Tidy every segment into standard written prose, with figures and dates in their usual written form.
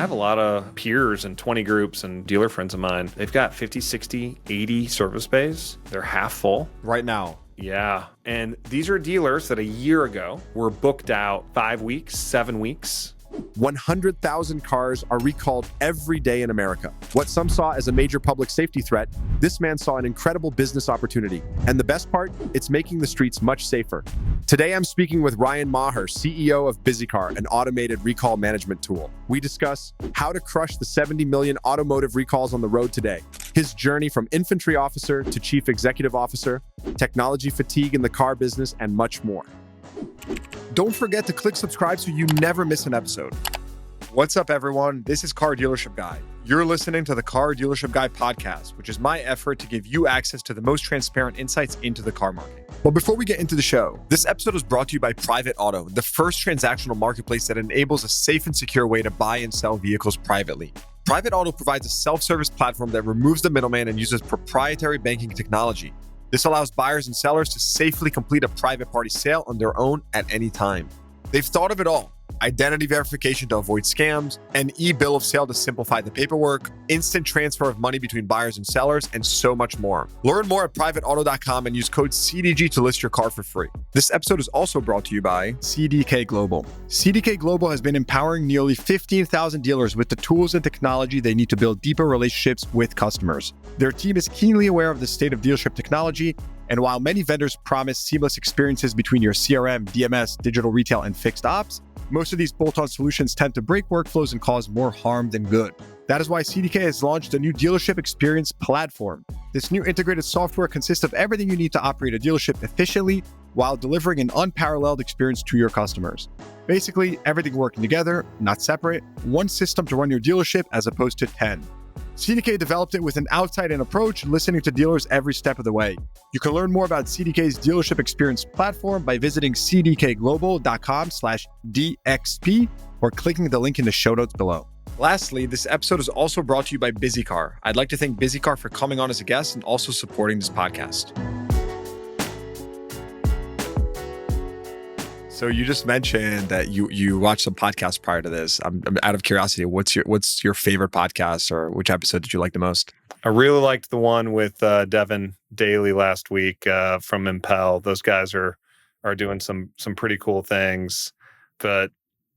have a lot of peers and 20 groups and dealer friends of mine. They've got 50, 60, 80 service bays. They're half full. Right now. Yeah. And these are dealers that a year ago were booked out 5 weeks, 7 weeks. 100,000 cars are recalled every day in America. What some saw as a major public safety threat, this man saw an incredible business opportunity. And the best part, it's making the streets much safer. Today, I'm speaking with Ryan Maher, CEO of BizzyCar, an automated recall management tool. We discuss how to crush the 70 million automotive recalls on the road today, his journey from infantry officer to chief executive officer, technology fatigue in the car business, and much more. Don't forget to click subscribe so you never miss an episode. What's up, everyone? This is Car Dealership Guy. You're listening to the Car Dealership Guy podcast, which is my effort to give you access to the most transparent insights into the car market. But before we get into the show, this episode is brought to you by Private Auto, the first transactional marketplace that enables a safe and secure way to buy and sell vehicles privately. Private Auto provides a self-service platform that removes the middleman and uses proprietary banking technology. This allows buyers and sellers to safely complete a private party sale on their own at any time. They've thought of it all. Identity verification to avoid scams, an e-bill of sale to simplify the paperwork, instant transfer of money between buyers and sellers, and so much more. Learn more at privateauto.com and use code CDG to list your car for free. This episode is also brought to you by CDK Global. CDK Global has been empowering nearly 15,000 dealers with the tools and technology they need to build deeper relationships with customers. Their team is keenly aware of the state of dealership technology, and while many vendors promise seamless experiences between your CRM, DMS, digital retail, and fixed ops, most of these bolt-on solutions tend to break workflows and cause more harm than good. That is why CDK has launched a new dealership experience platform. This new integrated software consists of everything you need to operate a dealership efficiently while delivering an unparalleled experience to your customers. Basically, everything working together, not separate, one system to run your dealership as opposed to 10. CDK developed it with an outside-in approach, listening to dealers every step of the way. You can learn more about CDK's dealership experience platform by visiting cdkglobal.com/DXP or clicking the link in the show notes below. Lastly, this episode is also brought to you by BizzyCar. I'd like to thank BizzyCar for coming on as a guest and also supporting this podcast. So you just mentioned that you watched some podcasts prior to this. I'm out of curiosity, what's your favorite podcast, or which episode did you like the most? I really liked the one with Devin Daly last week from Impel. Those guys are doing some pretty cool things. But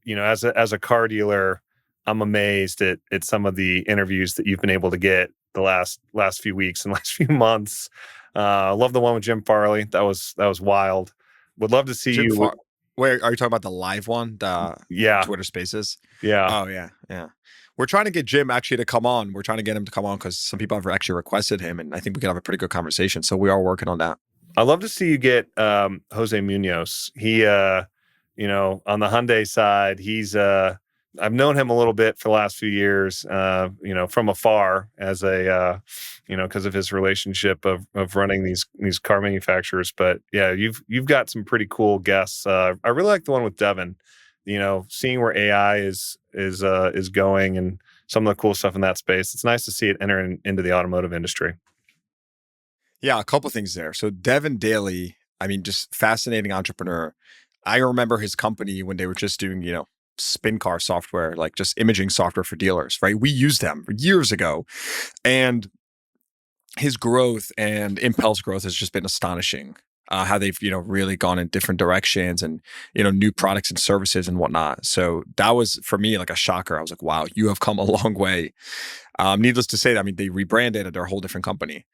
as a car dealer, I'm amazed at some of the interviews that you've been able to get the last few weeks and last few months. I love the one with Jim Farley. That was wild. Would love to see you. Wait, are you talking about the live one? Yeah. Twitter Spaces? Yeah. Oh, yeah. We're trying to get Jim actually to come on. We're trying to get him to come on because some people have actually requested him, and I think we could have a pretty good conversation. So we are working on that. I'd love to see you get Jose Munoz. He, on the Hyundai side, he's I've known him a little bit for the last few years, from afar as a, because of his relationship of running these car manufacturers. But yeah, you've got some pretty cool guests. I really like the one with Devin, seeing where AI is going and some of the cool stuff in that space. It's nice to see it enter into the automotive industry. Yeah, a couple things there. So Devin Daly, just fascinating entrepreneur. I remember his company when they were just doing, spin car software, like just imaging software for dealers, right? We used them years ago, and his growth and Impel's growth has just been astonishing. How they've, really gone in different directions and, new products and services and whatnot. So that was, for me, like a shocker. I was like, wow, you have come a long way. Needless to say, they rebranded and they're a whole different company.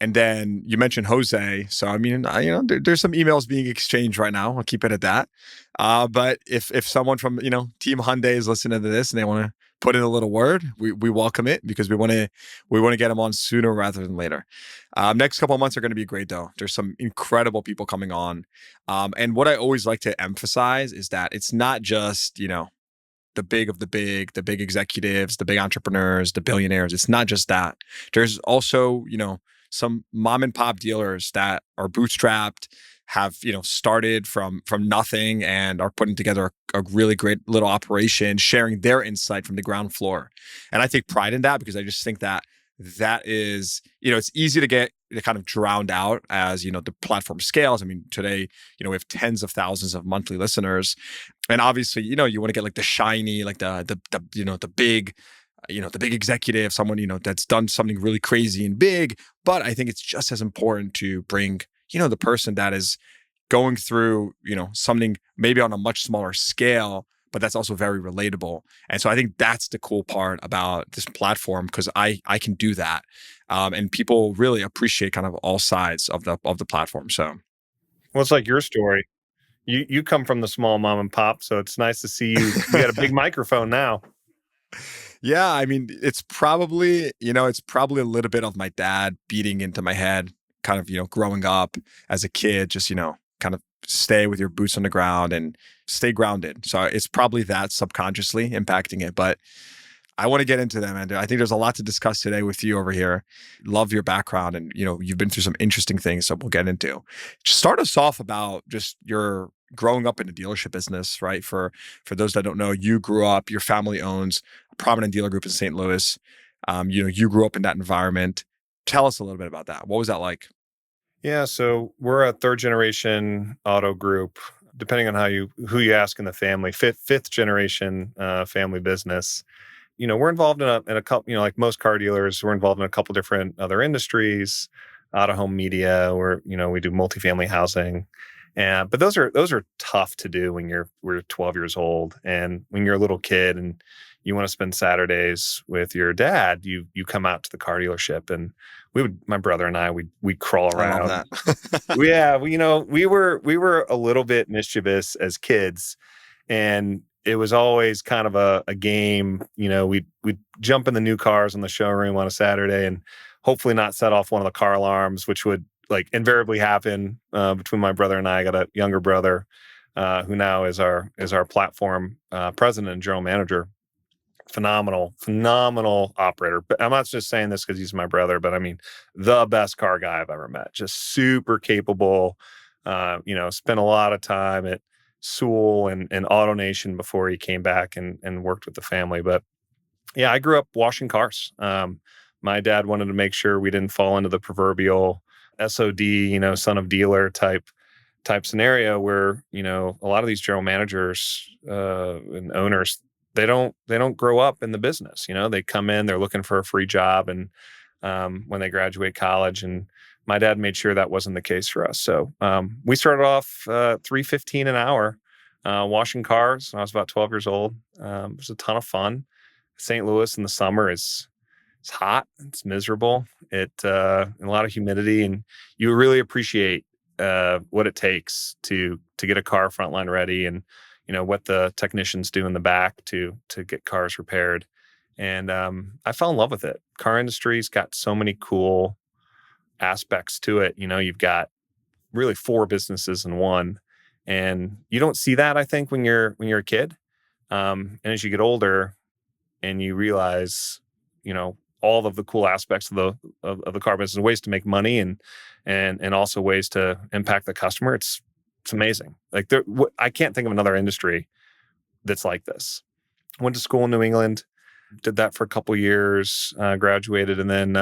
And then you mentioned Jose. So, there's some emails being exchanged right now. I'll keep it at that. But if someone from, Team Hyundai is listening to this and they want to put in a little word, we welcome it because we want to get them on sooner rather than later. Next couple of months are going to be great, though. There's some incredible people coming on. And what I always like to emphasize is that it's not just, the big executives, the big entrepreneurs, the billionaires. It's not just that. There's also, some mom and pop dealers that are bootstrapped, have started from nothing and are putting together a really great little operation, sharing their insight from the ground floor. And I take pride in that because I just think that that is, it's easy to get kind of drowned out as, the platform scales. I mean, today, we have tens of thousands of monthly listeners. And obviously, you want to get like the shiny, like the big, the big executive, someone, that's done something really crazy and big. But I think it's just as important to bring, the person that is going through, something maybe on a much smaller scale, but that's also very relatable. And so I think that's the cool part about this platform, because I can do that. And people really appreciate kind of all sides of the platform. So, Well, it's like your story. You come from the small mom and pop, so it's nice to see you. You got a big microphone now. yeah, I mean, it's probably a little bit of my dad beating into my head, kind of, growing up as a kid, just, kind of stay with your boots on the ground and stay grounded. So it's probably that subconsciously impacting it. But I want to get into that, man. I think there's a lot to discuss today with you over here. Love your background, and you've been through some interesting things, so we'll get into. Just start us off about just your growing up in the dealership business, right? For those that don't know, you grew up. Your family owns a prominent dealer group in St. Louis. You grew up in that environment. Tell us a little bit about that. What was that like? Yeah, so we're a third generation auto group, depending on who you ask in the family. Fifth generation family business. We're involved in a couple, like most car dealers, we're involved in a couple different other industries, out of home media, or, we do multifamily housing. But those are tough to do when we're 12 years old. And when you're a little kid and you want to spend Saturdays with your dad, you come out to the car dealership, and my brother and we'd crawl I love around. that. Yeah, we were a little bit mischievous as kids, and it was always kind of a game. We'd jump in the new cars on the showroom on a Saturday and hopefully not set off one of the car alarms, which would like invariably happen between my brother and I got a younger brother who now is our platform president and general manager. Phenomenal operator. But I'm not just saying this because he's my brother, but I mean, the best car guy I've ever met. Just super capable. Spent a lot of time at Sewell and AutoNation before he came back and worked with the family. But yeah, I grew up washing cars. My dad wanted to make sure we didn't fall into the proverbial SOD, son of dealer type scenario where, a lot of these general managers and owners, they don't grow up in the business. They come in, they're looking for a free job, and when they graduate college, and my dad made sure that wasn't the case for us. So we started off $3.15 an hour washing cars when I was about 12 years old. It was a ton of fun. St. Louis in the summer it's hot, it's miserable, and a lot of humidity, and you really appreciate what it takes to get a car frontline ready, and what the technicians do in the back to get cars repaired. And I fell in love with it. Car industry's got so many cool aspects to it. You've got really four businesses in one, and you don't see that, I think, when you're a kid. And as you get older and you realize, all of the cool aspects of the car business, ways to make money, and also ways to impact the customer, it's amazing. Like I can't think of another industry that's like this. Went to school in New England, did that for a couple years, graduated, and then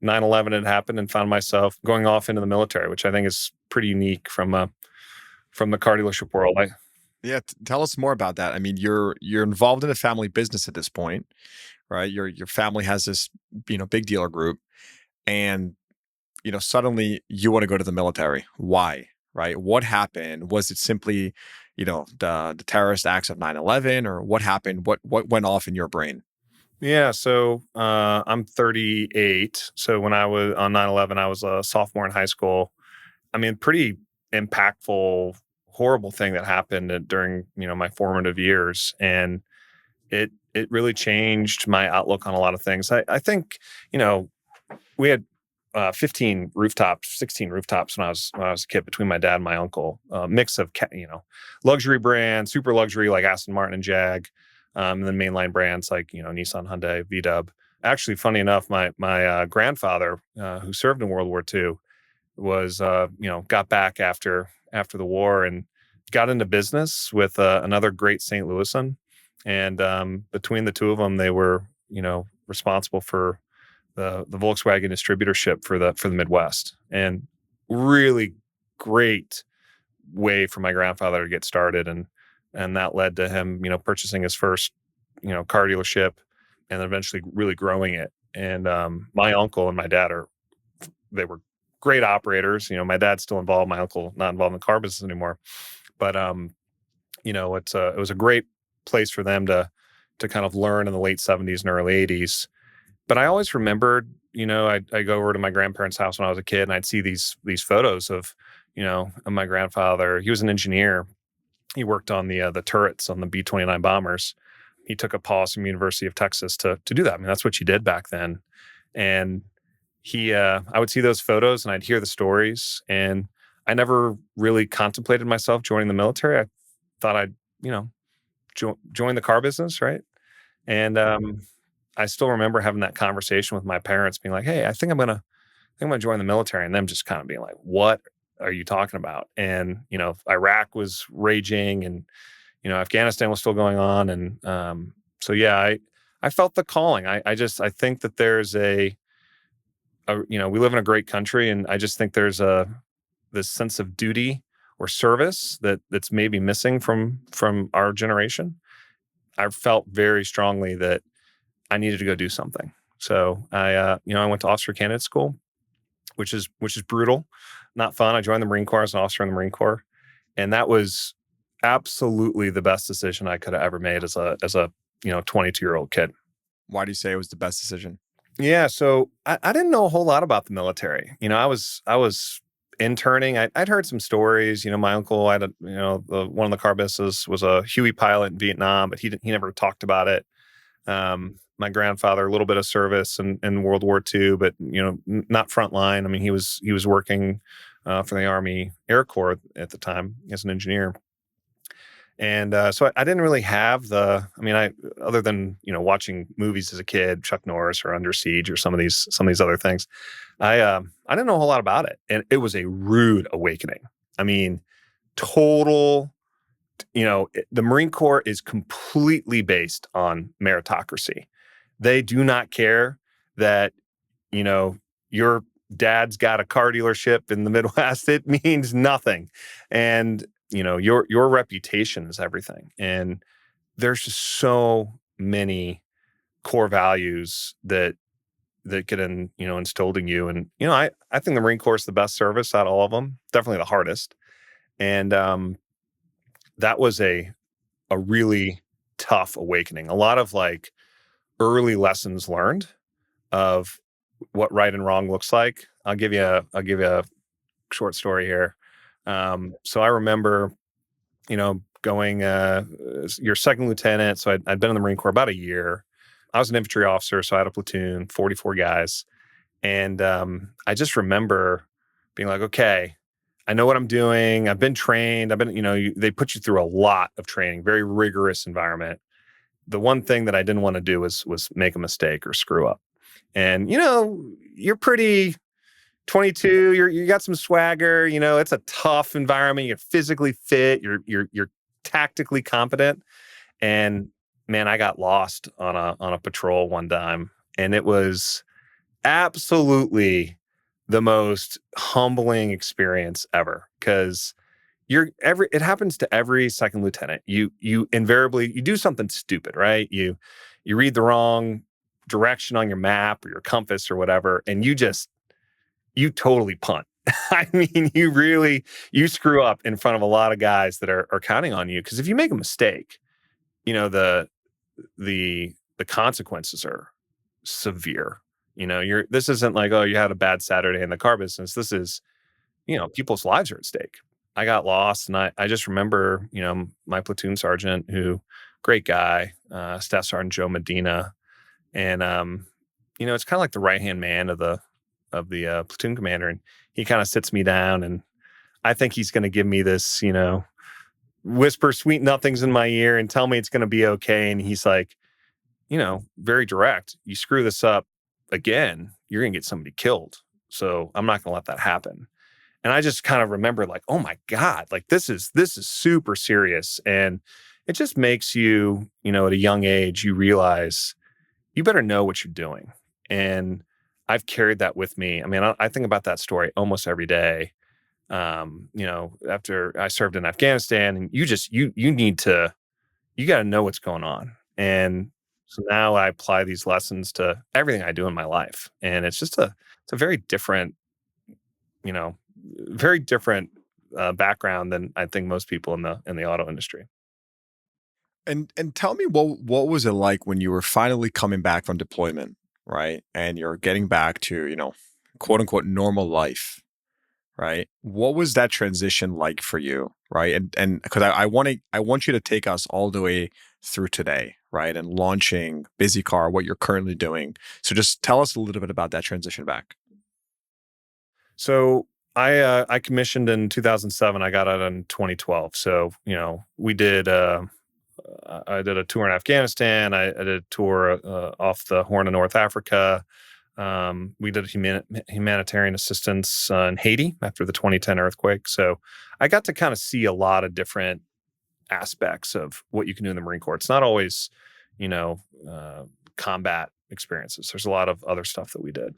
9/11 had happened, and found myself going off into the military, which I think is pretty unique from the car dealership world. Yeah, tell us more about that. I mean, you're involved in a family business at this point, right? Your family has this, big dealer group, and suddenly you want to go to the military. Why? Right? What happened? Was it simply, the terrorist acts of 9/11, or what happened? What went off in your brain? Yeah, so I'm 38. So when I was on 9/11, I was a sophomore in high school. I mean, pretty impactful, horrible thing that happened during my formative years, and it really changed my outlook on a lot of things. I think we had 15 rooftops, 16 rooftops when I was a kid between my dad and my uncle. Mix of luxury brands, super luxury like Aston Martin and Jag, and then mainline brands like Nissan, Hyundai, VW. Actually, funny enough, my grandfather who served in World War II was got back after the war and got into business with another great St. Louisan, and between the two of them, they were responsible for the Volkswagen distributorship for the Midwest, and really great way for my grandfather to get started, and that led to him, purchasing his first, car dealership, and eventually really growing it. And my uncle and my dad they were great operators. My dad's still involved. My uncle not involved in the car business anymore, but it was a great place for them to kind of learn in the late 70s and early 80s. But I always remembered, I go over to my grandparents' house when I was a kid, and I'd see these photos of my grandfather. He was an engineer. He worked on the turrets on the B-29 bombers. He took a pause from University of Texas to do that. I mean, that's what you did back then. And I would see those photos and I'd hear the stories, and I never really contemplated myself joining the military. I thought I'd, join the car business, right? And I still remember having that conversation with my parents, being like, "Hey, I think I'm gonna join the military," and them just kind of being like, "What are you talking about?" And Iraq was raging, and Afghanistan was still going on, and so yeah, I felt the calling. I think that there's we live in a great country, and I just think there's this sense of duty or service that's maybe missing from our generation. I felt very strongly that I needed to go do something. So I went to officer candidate school, which is brutal, not fun. I joined the Marine Corps as an officer in the Marine Corps, and that was absolutely the best decision I could have ever made as a 22-year-old kid. Why do you say it was the best decision? Yeah, so I didn't know a whole lot about the military. I was interning. I'd heard some stories. My uncle had one of the car businesses was a Huey pilot in Vietnam, but he never talked about it. My grandfather, a little bit of service in World War II, but not frontline. I mean, he was working for the Army Air Corps at the time as an engineer. And so I didn't really have other than watching movies as a kid, Chuck Norris or Under Siege or some of these other things, I didn't know a whole lot about it, and it was a rude awakening. I mean, total. The Marine Corps is completely based on meritocracy. They do not care that your dad's got a car dealership in the Midwest. It means nothing, and your reputation is everything. And there's just so many core values that get instilled in you. And I think the Marine Corps is the best service out of all of them, definitely the hardest. And that was a really tough awakening. A lot of early lessons learned of what right and wrong looks like. I'll give you a short story here. So I remember, going, your second lieutenant. So I'd been in the Marine Corps about a year. I was an infantry officer, so I had a platoon, 44 guys. And I just remember being like, okay, I know what I'm doing. I've been trained. They put you through a lot of training, very rigorous environment. The one thing that I didn't want to do was make a mistake or screw up. And, you're pretty 22, you got some swagger, it's a tough environment. You're physically fit, you're tactically competent. And man, I got lost on a patrol one time, and it was absolutely the most humbling experience ever, because it happens to every second lieutenant. You invariably you do something stupid, right? You read the wrong direction on your map or your compass or whatever, and you totally punt. I mean, you screw up in front of a lot of guys that are counting on you, because if you make a mistake, the consequences are severe. This isn't like, oh, you had a bad Saturday in the car business. This is, people's lives are at stake. I got lost, and I just remember, my platoon sergeant, great guy, Staff Sergeant Joe Medina, and it's kind of like the right-hand man of the platoon commander, and he kind of sits me down, and I think he's going to give me this, whisper sweet nothings in my ear and tell me it's going to be okay. And he's like, very direct. You screw this up again, you're going to get somebody killed. So I'm not going to let that happen. And I just kind of remember oh my God, this is super serious. And it just makes you, at a young age, you realize you better know what you're doing. And I've carried that with me. I mean, I think about that story almost every day. After I served in Afghanistan, and you got to know what's going on. And so now I apply these lessons to everything I do in my life. And it's a very different, you know, very different background than I think most people in the auto industry. And tell me what was it like when you were finally coming back from deployment, right? And you're getting back to, quote unquote normal life, right? What was that transition like for you, right? And because I want you to take us all the way through today, right? And launching BizzyCar, what you're currently doing. So just tell us a little bit about that transition back. So I commissioned in 2007. I got out in 2012. So we did. I did a tour in Afghanistan. I did a tour off the Horn of North Africa. We did humanitarian assistance in Haiti after the 2010 earthquake. So I got to kind of see a lot of different aspects of what you can do in the Marine Corps. It's not always, combat experiences. There's a lot of other stuff that we did.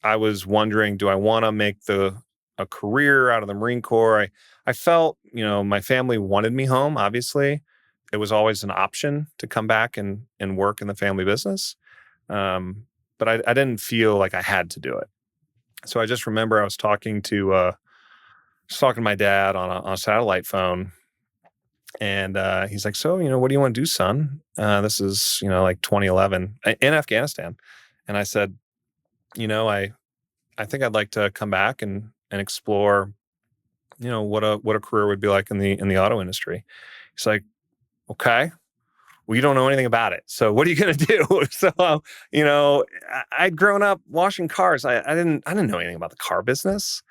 I was wondering, do I want to make a career out of the Marine Corps? I felt, my family wanted me home, obviously. It was always an option to come back and work in the family business. But I didn't feel like I had to do it. So I just remember I was talking to my dad on a satellite phone, and he's like, "So, what do you want to do, son?" This is, like 2011 in Afghanistan, and I said, I think I'd like to come back and explore, what a career would be like in the auto industry. He's like, "Okay. Well, you don't know anything about it. So what are you going to do?" So, I'd grown up washing cars. I didn't know anything about the car business,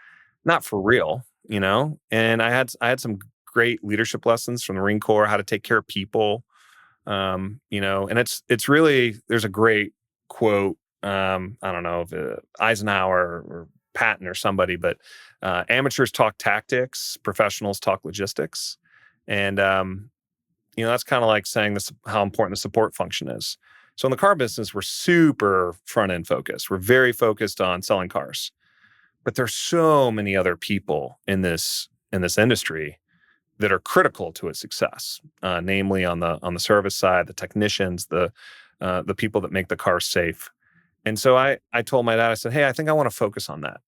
not for real, and I had some great leadership lessons from the Marine Corps, how to take care of people. And it's really, there's a great quote. I don't know if Eisenhower or Patton or somebody, but amateurs talk tactics, professionals talk logistics. And, that's kind of like saying this, how important the support function is. So in the car business, we're super front end focused. We're very focused on selling cars, but there's so many other people in this industry that are critical to its success. Namely on the service side, the technicians, the people that make the car safe. And so I told my dad, I said, "Hey, I think I want to focus on that.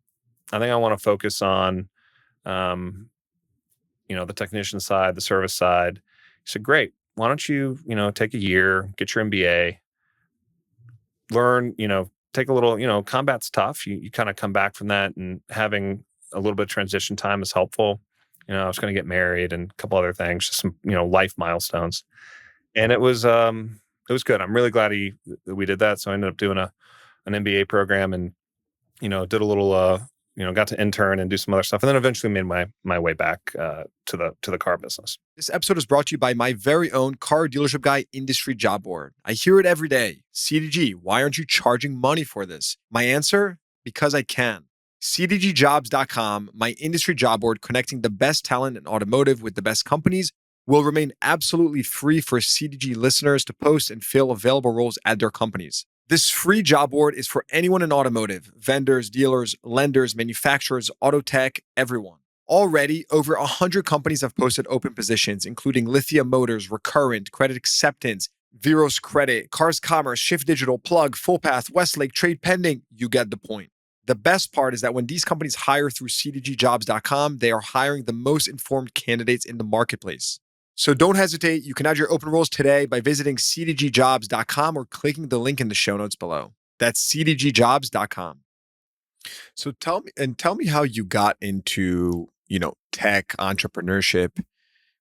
I think I want to focus on, the technician side, the service side." He said, "Great. Why don't you, take a year, get your MBA, learn, take a little, combat's tough. You kind of come back from that, and having a little bit of transition time is helpful. I was going to get married and a couple other things, just some, life milestones." And it was good. I'm really glad that we did that. So I ended up doing an MBA program, and, did a little, got to intern and do some other stuff, and then eventually made my way back to the car business. This episode is brought to you by my very own Car Dealership Guy industry job board. I hear it every day. CDG, why aren't you charging money for this? My answer, because I can. CDGjobs.com, my industry job board connecting the best talent in automotive with the best companies, will remain absolutely free for CDG listeners to post and fill available roles at their companies. This free job board is for anyone in automotive: vendors, dealers, lenders, manufacturers, auto tech, everyone. Already, over 100 companies have posted open positions, including Lithia Motors, Recurrent, Credit Acceptance, Veros Credit, Cars Commerce, Shift Digital, Plug, Fullpath, Westlake, Trade Pending. You get the point. The best part is that when these companies hire through CDGjobs.com, they are hiring the most informed candidates in the marketplace. So don't hesitate. You can add your open roles today by visiting cdgjobs.com or clicking the link in the show notes below. That's cdgjobs.com. So tell me how you got into, tech entrepreneurship,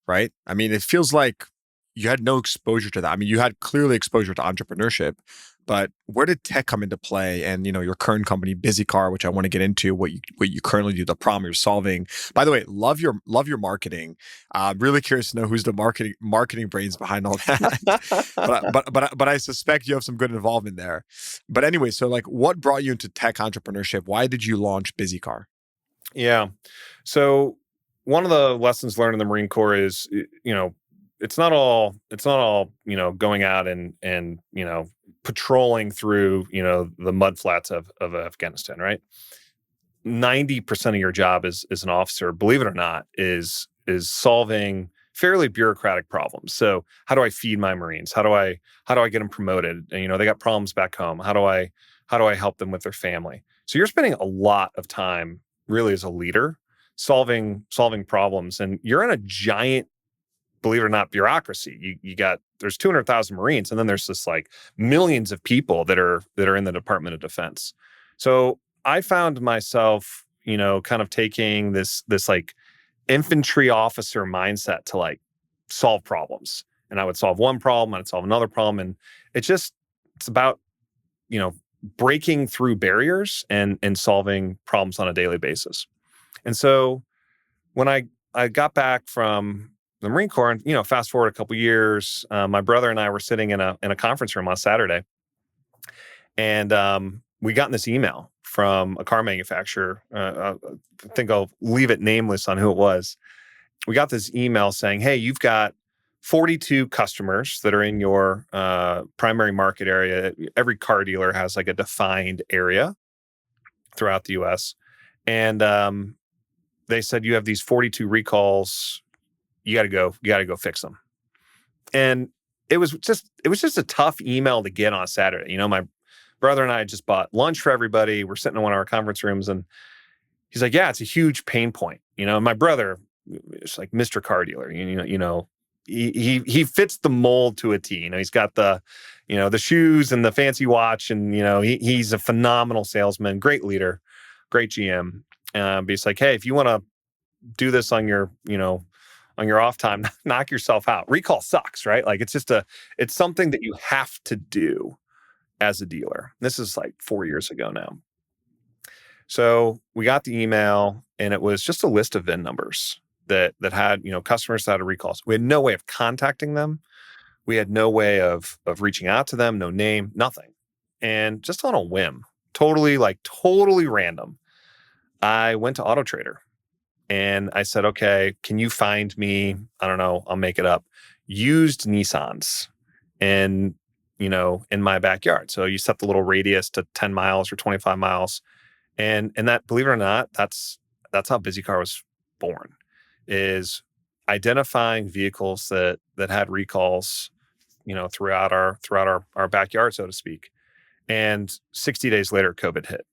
right? I mean, it feels like you had no exposure to that. I mean, you had clearly exposure to entrepreneurship, but where did tech come into play? And your current company, BizzyCar, which I want to get into, what you currently do, the problem you're solving. By the way, love your marketing. I'm really curious to know who's the marketing brains behind all that. but I suspect you have some good involvement there. But anyway, so like, what brought you into tech entrepreneurship? Why did you launch BizzyCar? Yeah. So one of the lessons learned in the Marine Corps is, it's not all going out and patrolling through the mud flats of Afghanistan, right? 90% of your job as an officer, believe it or not, is solving fairly bureaucratic problems. So how do I feed my Marines? How do I get them promoted? And, they got problems back home. How do I help them with their family? So you're spending a lot of time really as a leader solving problems, and you're in a giant, believe it or not, bureaucracy. There's 200,000 Marines, and then there's this like millions of people that are in the Department of Defense. So I found myself, kind of taking this like infantry officer mindset to like solve problems. And I would solve one problem, I'd solve another problem. And it's about, breaking through barriers and solving problems on a daily basis. And so when I got back from the Marine Corps, and, fast forward a couple years, my brother and I were sitting in a conference room on Saturday, and we got this email from a car manufacturer. I think I'll leave it nameless on who it was. We got this email saying, hey, you've got 42 customers that are in your primary market area. Every car dealer has like a defined area throughout the US. And they said, you have these 42 recalls. You got to go fix them. And it was just a tough email to get on Saturday. My brother and I just bought lunch for everybody. We're sitting in one of our conference rooms, and he's like, yeah, it's a huge pain point. My brother is like Mr. Car Dealer. He fits the mold to a T. He's got the shoes and the fancy watch, and he's a phenomenal salesman, great leader, great GM. But he's like, hey, if you want to do this on your off time, knock yourself out. Recall sucks, right? Like it's something that you have to do as a dealer. This is like 4 years ago now. So we got the email, and it was just a list of VIN numbers that had, customers that had recalls. We had no way of contacting them. We had no way of reaching out to them, no name, nothing. And just on a whim, totally random, I went to Auto Trader and I said, okay, can you find me, I don't know, I'll make it up, used Nissans in my backyard. So you set the little radius to 10 miles or 25 miles. And that, believe it or not, that's how BizzyCar was born, is identifying vehicles that had recalls, throughout our backyard, so to speak. And 60 days later, COVID hit.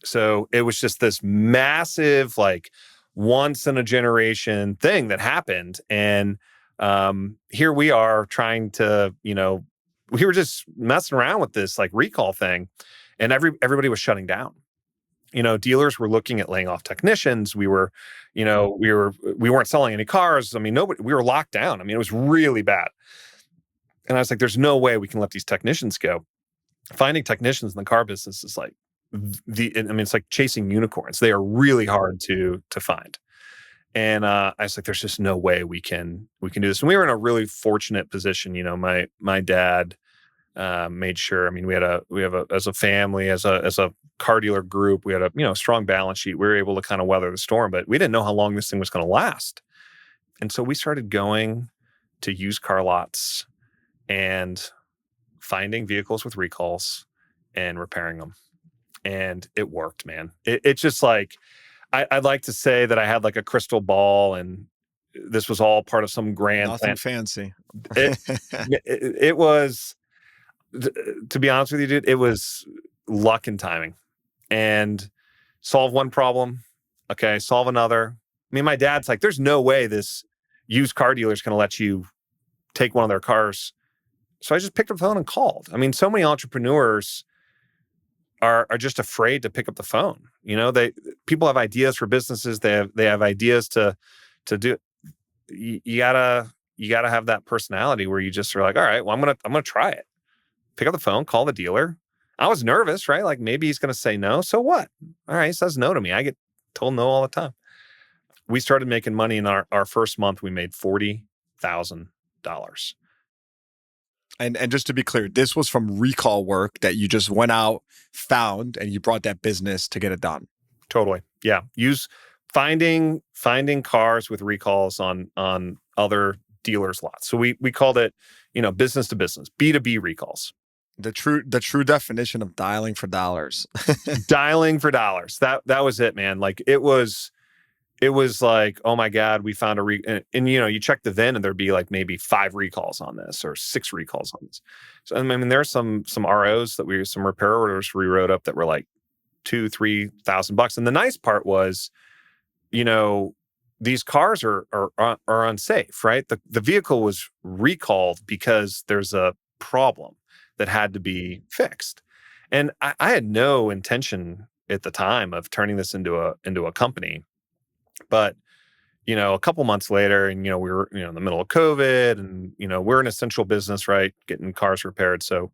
So it was just this massive, like once in a generation thing that happened. And here we are trying to, we were just messing around with this like recall thing, and everybody was shutting down. Dealers were looking at laying off technicians. We weren't selling any cars. I mean, we were locked down. I mean, it was really bad. And I was like, there's no way we can let these technicians go. Finding technicians in the car business is like it's like chasing unicorns. They are really hard to find. And I was like, there's just no way we can do this. And we were in a really fortunate position. My dad made sure. I mean, we have as a family, as a car dealer group, we had a strong balance sheet. We were able to kind of weather the storm, but we didn't know how long this thing was going to last. And so we started going to used car lots and finding vehicles with recalls and repairing them. And it worked, man. It's just like, I'd like to say that I had like a crystal ball and this was all part of some grand Nothing plan. fancy. It was, to be honest with you, dude, it was luck and timing. And solve one problem, okay, solve another. I mean, my dad's like, there's no way this used car dealer is going to let you take one of their cars. So I just picked up the phone and called. I mean, so many entrepreneurs are just afraid to pick up the phone. People have ideas for businesses. They have ideas to do. You gotta have that personality where you just are like, all right, well, I'm gonna try it. Pick up the phone, call the dealer. I was nervous, right? Like maybe he's going to say no. So what? All right, he says no to me. I get told no all the time. We started making money in our first month. We made $40,000. And just to be clear, this was from recall work that you just went out, found, and you brought that business to get it done. Totally. Yeah. Finding cars with recalls on other dealers' lots. So we called it, business to business, B2B recalls. The true definition of dialing for dollars. Dialing for dollars. That was it, man. Like it was like, oh my God, we found and you check the VIN and there'd be like maybe 5 recalls on this or 6 recalls on this. So I mean, there's some ROs some repair orders we wrote up that were like $2,000-$3,000. And the nice part was, these cars are unsafe, right? The vehicle was recalled because there's a problem that had to be fixed. And I had no intention at the time of turning this into a company. But, a couple months later, and, we were, in the middle of COVID, and, we're an essential business, right? Getting cars repaired. So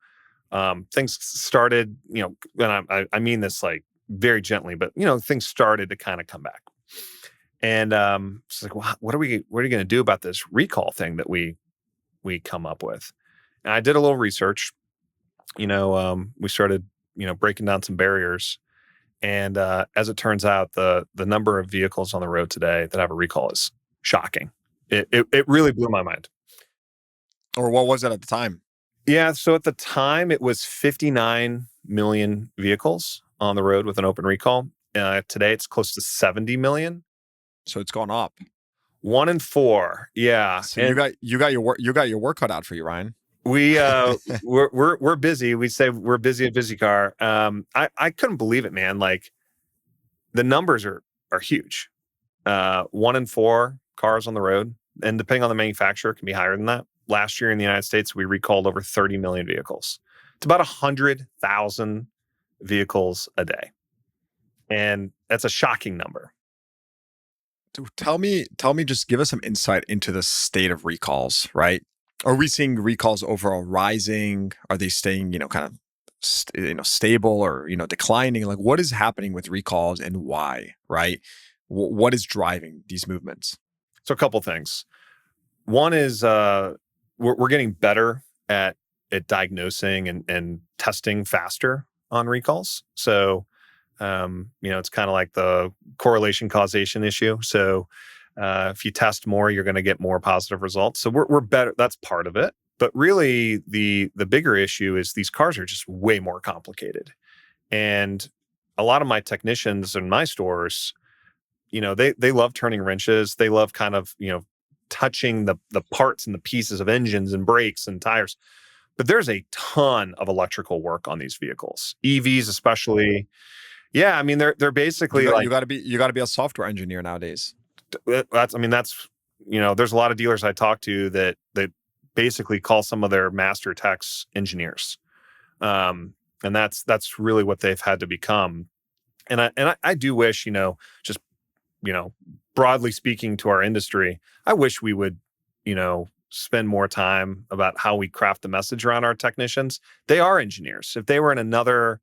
things started, and I mean this like very gently, but, things started to kind of come back. And it's like, well, what are we going to do about this recall thing that we come up with? And I did a little research. We started, breaking down some barriers. And as it turns out, the number of vehicles on the road today that have a recall is shocking. It really blew my mind. Or what was it at the time? Yeah, so at the time, it was 59 million vehicles on the road with an open recall. Today, it's close to 70 million. So it's gone up. 1 in 4, yeah. So you got your work cut out for you, Ryan. We're busy. We say we're busy at BizzyCar. I couldn't believe it, man. Like the numbers are huge. 1 in 4 cars on the road, and depending on the manufacturer, it can be higher than that. Last year in the United States, we recalled over 30 million vehicles. It's about 100,000 vehicles a day, and that's a shocking number. Tell me, just give us some insight into the state of recalls, right? Are we seeing recalls overall rising? Are they staying, kind of, stable or, declining? Like what is happening with recalls and why, right? What is driving these movements? So a couple things. One is we're getting better at diagnosing and testing faster on recalls. So, it's kind of like the correlation causation issue. So if you test more, you're going to get more positive results. So we're better. That's part of it. But really, the bigger issue is these cars are just way more complicated. And a lot of my technicians in my stores, they love turning wrenches. They love kind of, touching the parts and the pieces of engines and brakes and tires. But there's a ton of electrical work on these vehicles, EVs especially. Yeah, I mean they're basically you got to be a software engineer nowadays. There's a lot of dealers I talk to that basically call some of their master techs engineers, and that's really what they've had to become. And I do wish, just broadly speaking to our industry, I wish we would spend more time about how we craft the message around our technicians. They are engineers. If they were in another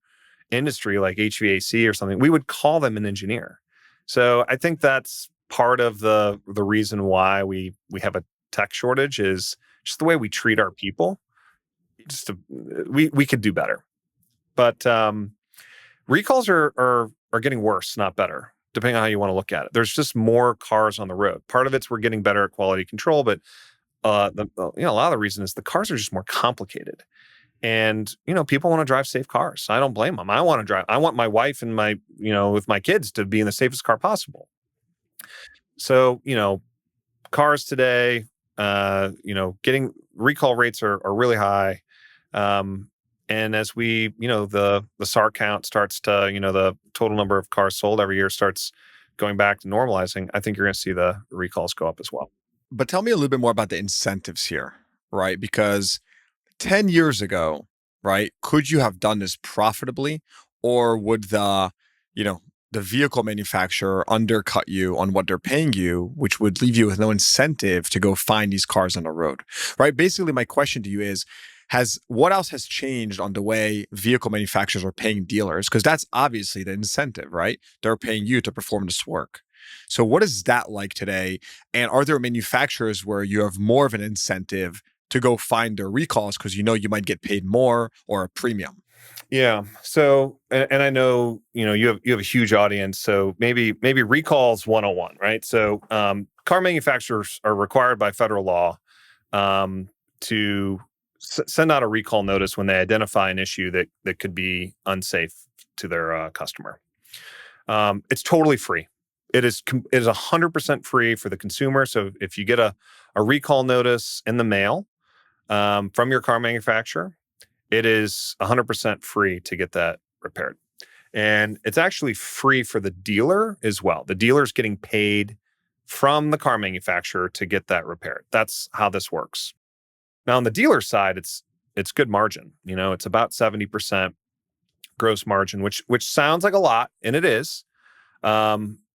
industry like HVAC or something, we would call them an engineer. So I think that's part of the reason why we have a tech shortage is just the way we treat our people. We could do better, but recalls are getting worse, not better, depending on how you want to look at it. There's just more cars on the road. Part of it's we're getting better at quality control, but a lot of the reason is the cars are just more complicated. And, people want to drive safe cars. I don't blame them. I want my wife and with my kids to be in the safest car possible. So, cars today, getting recall rates are really high. And as we, the SAR count starts to, the total number of cars sold every year starts going back to normalizing, I think you're going to see the recalls go up as well. But tell me a little bit more about the incentives here, right? Because 10 years ago, right, could you have done this profitably, or would the vehicle manufacturer undercut you on what they're paying you, which would leave you with no incentive to go find these cars on the road, right? Basically, my question to you is, what else has changed on the way vehicle manufacturers are paying dealers? Because that's obviously the incentive, right? They're paying you to perform this work. So what is that like today? And are there manufacturers where you have more of an incentive to go find their recalls because you might get paid more or a premium? Yeah. So, and I know, you have a huge audience. So maybe recalls 101, right? So car manufacturers are required by federal law to send out a recall notice when they identify an issue that could be unsafe to their customer. It's totally free. It is 100% free for the consumer. So if you get a recall notice in the mail from your car manufacturer, it is 100% free to get that repaired. And it's actually free for the dealer as well. The dealer's getting paid from the car manufacturer to get that repaired. That's how this works. Now, on the dealer side, it's good margin. It's about 70% gross margin, which sounds like a lot, and it is.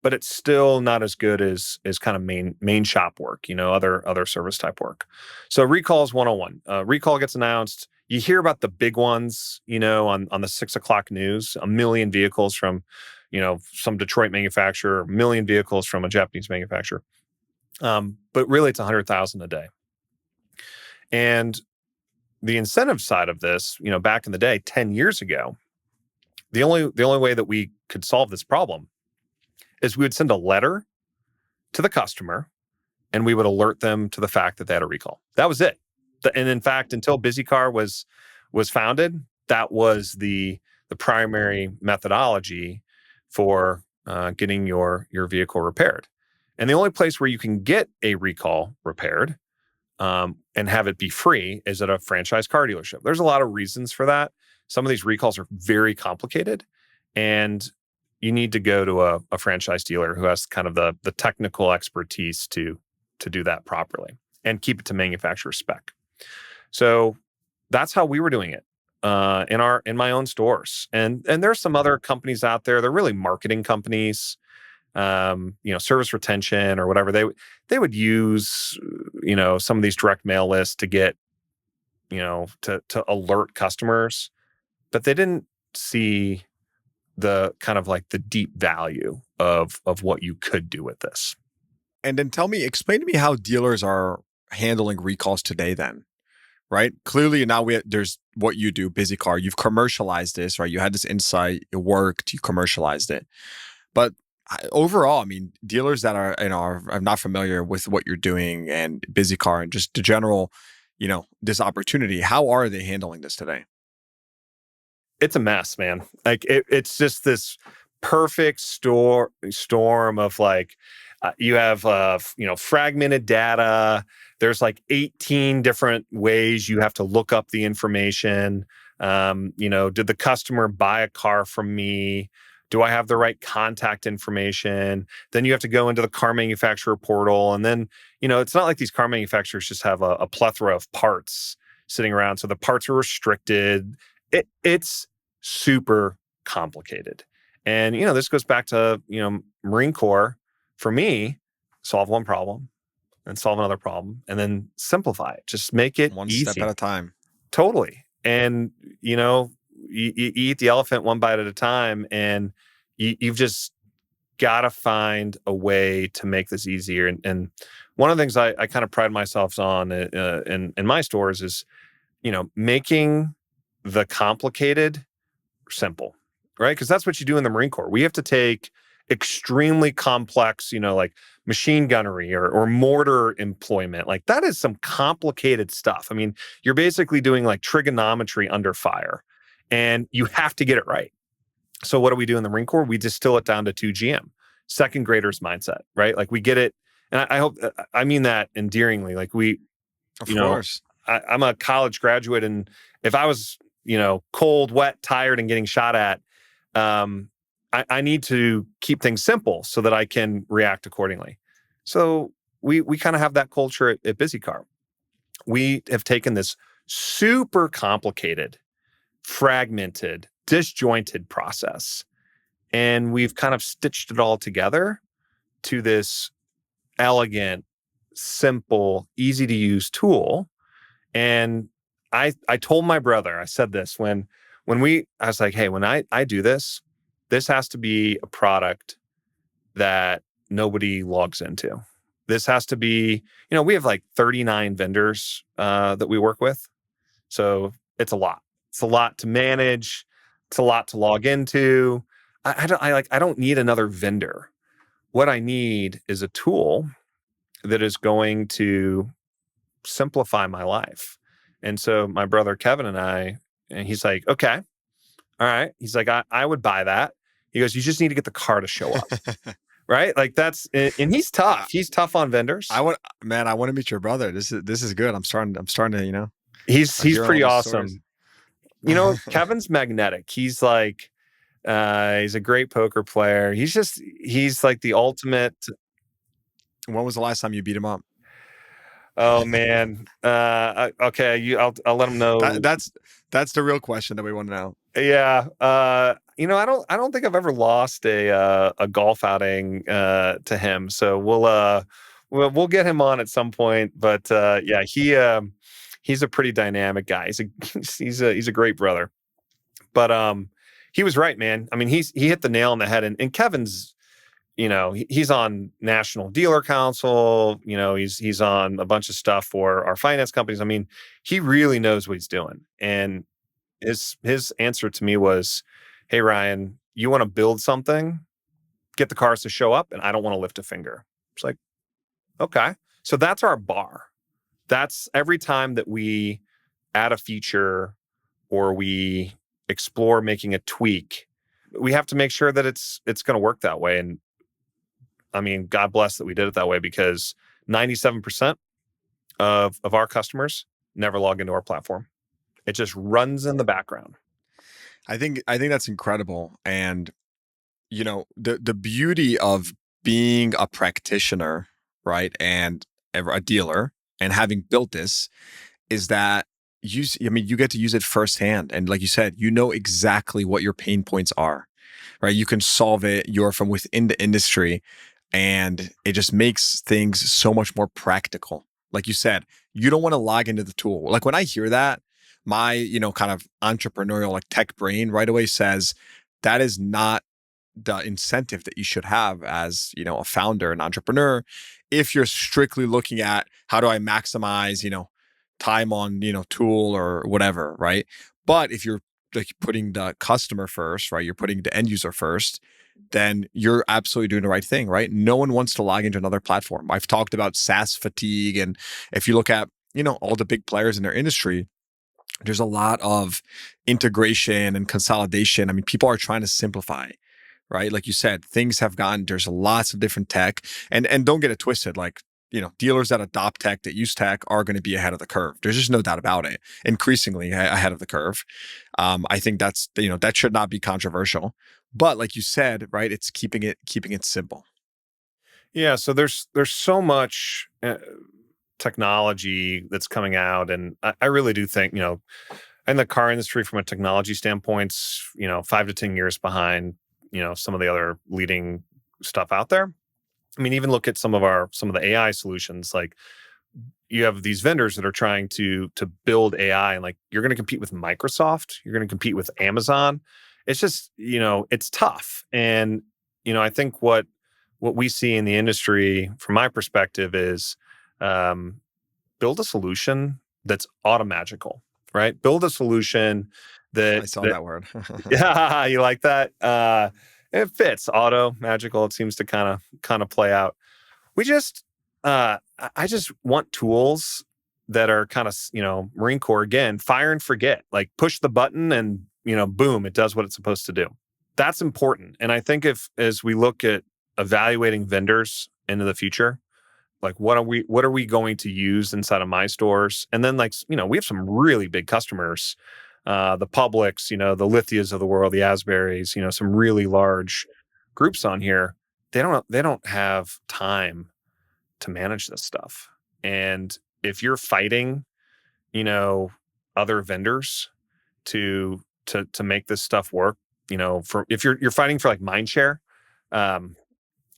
But it's still not as good as kind of main shop work, other service type work. So recalls 101. Recall gets announced. You hear about the big ones, on the 6:00 news. 1 million vehicles from, some Detroit manufacturer, 1 million vehicles from a Japanese manufacturer. But really, it's 100,000 a day. And the incentive side of this, back in the day, 10 years ago, the only way that we could solve this problem is we would send a letter to the customer and we would alert them to the fact that they had a recall. That was it. And in fact, until BizzyCar was founded, that was the primary methodology for getting your vehicle repaired. And the only place where you can get a recall repaired and have it be free is at a franchise car dealership. There's a lot of reasons for that. Some of these recalls are very complicated, and you need to go to a franchise dealer who has kind of the technical expertise to do that properly and keep it to manufacturer spec. So that's how we were doing it in my own stores. And there's some other companies out there. They're really marketing companies, service retention or whatever. They would use some of these direct mail lists to get to alert customers, but they didn't see the kind of like the deep value of what you could do with this. And then explain to me how dealers are handling recalls today then, right? Clearly now there's what you do, BizzyCar. You've commercialized this, right? You had this insight, it worked, you commercialized it. But overall, I mean, dealers that are not familiar with what you're doing and BizzyCar and just the general, this opportunity, how are they handling this today? It's a mess, man. Like it's just this perfect storm of like, you have, fragmented data. There's like 18 different ways you have to look up the information. Did the customer buy a car from me? Do I have the right contact information? Then you have to go into the car manufacturer portal. And then, it's not like these car manufacturers just have a plethora of parts sitting around. So the parts are restricted. It's super complicated. And, this goes back to, Marine Corps. For me, solve one problem and solve another problem and then simplify it. Just make it one easy. Step at a time. Totally. And, you eat the elephant one bite at a time, and you've just got to find a way to make this easier. And one of the things I kind of pride myself on in my stores is, making the complicated simple, right? Because that's what you do in the Marine Corps. We have to take extremely complex, like machine gunnery or mortar employment. Like that is some complicated stuff. I mean, you're basically doing like trigonometry under fire, and you have to get it right. So what do we do in the Marine Corps? We distill it down to 2 GM, second graders mindset, right? Like we get it. And I hope, I mean that endearingly. Like of course, I'm a college graduate, and if I was, cold, wet, tired, and getting shot at, I need to keep things simple so that I can react accordingly. So we kind of have that culture at BizzyCar. We have taken this super complicated, fragmented, disjointed process, and we've kind of stitched it all together to this elegant, simple, easy to use tool. And I told my brother, I said this I was like, hey, when I do this has to be a product that nobody logs into. This has to be, we have like 39 vendors that we work with. So it's a lot. It's a lot to manage. It's a lot to log into. I don't need another vendor. What I need is a tool that is going to simplify my life. And so my brother Kevin and he's like, okay, all right. He's like, I would buy that. He goes, you just need to get the car to show up. Right. Like and he's tough. I, He's tough on vendors. I want to meet your brother. This is good. I'm starting to, He's hearing all pretty these stories. awesome. Kevin's magnetic. He's a great poker player. He's like the ultimate. When was the last time you beat him up? Oh man. Okay. I'll let him know. That's the real question that we want to know. Yeah. I don't think I've ever lost a golf outing to him. So we'll get him on at some point. But yeah, he's a pretty dynamic guy. He's a great brother. But he was right, man. I mean, he hit the nail on the head. And Kevin's, he's on National Dealer Council. He's on a bunch of stuff for our finance companies. I mean, he really knows what he's doing. And his answer to me was, hey, Ryan, you want to build something, get the cars to show up, and I don't want to lift a finger. It's like, okay. So that's our bar. That's every time that we add a feature or we explore making a tweak, we have to make sure that it's going to work that way. And I mean, God bless that we did it that way, because 97% of our customers never log into our platform. It just runs in the background. I think that's incredible. And the beauty of being a practitioner, right, and a dealer, and having built this, is that you get to use it firsthand. And like you said, exactly what your pain points are, right? You can solve it. You're from within the industry, and it just makes things so much more practical. Like you said, you don't want to log into the tool. Like when I hear that, my, kind of entrepreneurial, like tech brain right away says that is not the incentive that you should have as, a founder, an entrepreneur. If you're strictly looking at how do I maximize, time on, tool or whatever, right? But if you're like putting the customer first, right? You're putting the end user first, then you're absolutely doing the right thing, right? No one wants to log into another platform. I've talked about SaaS fatigue. And if you look at, all the big players in their industry, there's a lot of integration and consolidation. I mean, people are trying to simplify, right? Like you said, there's lots of different tech, and don't get it twisted. Like, dealers that adopt tech, that use tech, are going to be ahead of the curve. There's just no doubt about it. Increasingly ahead of the curve. I think that should not be controversial. But like you said, right, it's keeping it simple. Yeah. So there's so much technology that's coming out, and I really do think, in the car industry, from a technology standpoint, 5 to 10 years behind, some of the other leading stuff out there. I mean, even look at some of the AI solutions. Like, you have these vendors that are trying to build AI, and like, you're going to compete with Microsoft, you're going to compete with Amazon. It's just, it's tough. And, I think what we see in the industry, from my perspective, is build a solution that's automagical, right? Build a solution that I saw that word. Yeah, you like that? It fits. Auto, magical. It seems to kind of play out. I just want tools that are kind of, Marine Corps again, fire and forget. Like, push the button and, boom, it does what it's supposed to do. That's important. And I think as we look at evaluating vendors into the future, like, what are we going to use inside of my stores? And then, like, we have some really big customers, the Publics, the Lithias of the world, the Asburys, some really large groups on here. They don't have time to manage this stuff. And if you're fighting, other vendors to make this stuff work, if you're fighting for like mind share,